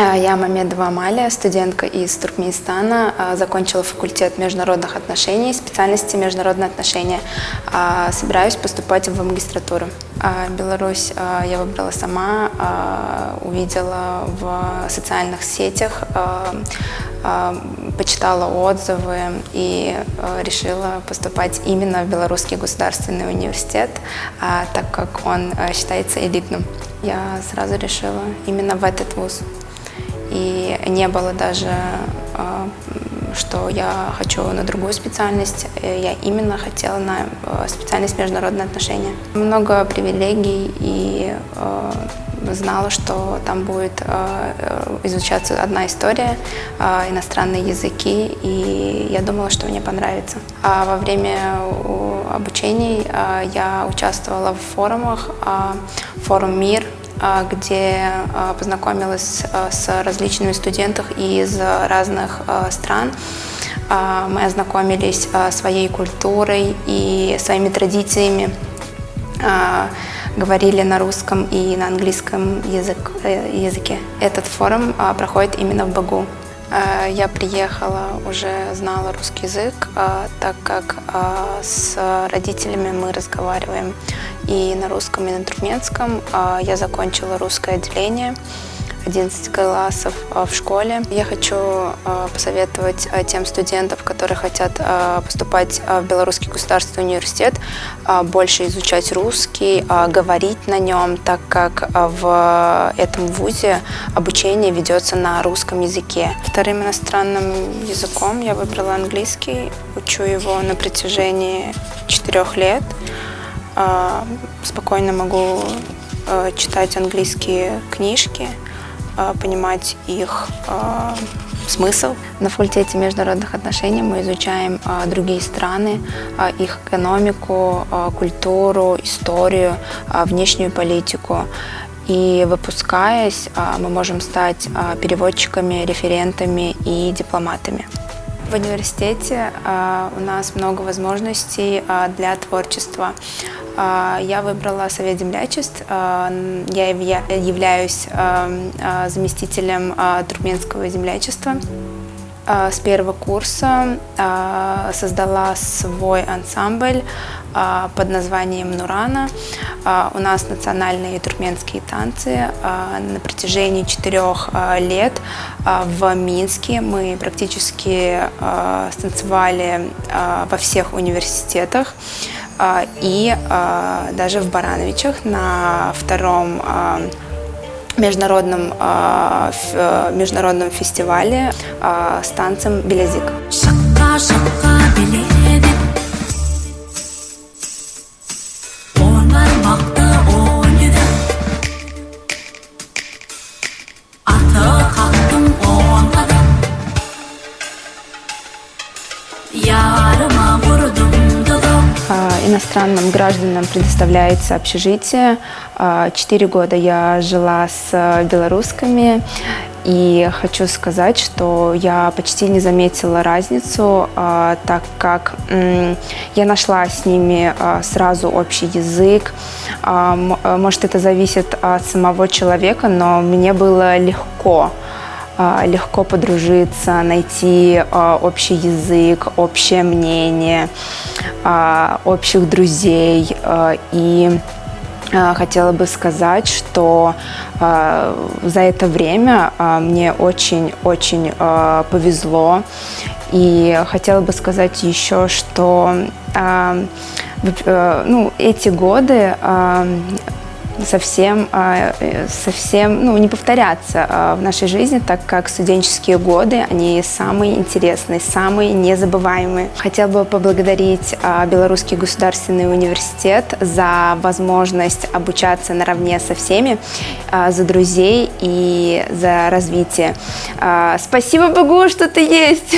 Я Мамедова Амалия, студентка из Туркменистана, закончила факультет международных отношений, специальности международные отношения. Собираюсь поступать в магистратуру. Беларусь я выбрала сама, увидела в социальных сетях, почитала отзывы и решила поступать именно в Белорусский государственный университет, так как он считается элитным. Я сразу решила именно в этот вуз. И не было даже, что я хочу на другую специальность. Я именно хотела на специальность международные отношения. Много привилегий и знала, что там будет изучаться одна история, иностранные языки, и я думала, что мне понравится. Во время обучений я участвовала в форумах, форум «Мир», где познакомилась с различными студентами из разных стран. Мы ознакомились с своей культурой и своими традициями, говорили на русском и на английском языке. Этот форум проходит именно в Баку. Я приехала, уже знала русский язык, так как с родителями мы разговариваем и на русском, и на туркменском. Я закончила русское отделение, 11 классов в школе. Я хочу посоветовать тем студентам, которые хотят поступать в Белорусский государственный университет, больше изучать русский, говорить на нем, так как в этом вузе обучение ведется на русском языке. Вторым иностранным языком я выбрала английский, учу его на протяжении 4 лет. Спокойно могу читать английские книжки, понимать их смысл. На факультете международных отношений мы изучаем другие страны, их экономику, культуру, историю, внешнюю политику. И выпускаясь, мы можем стать переводчиками, референтами и дипломатами. В университете у нас много возможностей для творчества. Я выбрала Совет землячеств. Я являюсь заместителем туркменского землячества. С первого курса создала свой ансамбль под названием «Нурана». У нас национальные туркменские танцы. На протяжении 4 лет в Минске мы практически станцевали во всех университетах. И даже в Барановичах на втором международном фестивале с танцем «Билязик». Иностранным гражданам предоставляется общежитие. 4 года я жила с белорусскими, и хочу сказать, что я почти не заметила разницу, так как я нашла с ними сразу общий язык. Может, это зависит от самого человека, но мне было легко подружиться, найти общий язык, общее мнение, общих друзей. И хотела бы сказать, что за это время мне очень-очень повезло. И хотела бы сказать еще, что эти годы совсем не повторятся в нашей жизни, так как студенческие годы, они самые интересные, самые незабываемые. Хотела бы поблагодарить Белорусский государственный университет за возможность обучаться наравне со всеми, за друзей и за развитие. Спасибо Богу, что ты есть!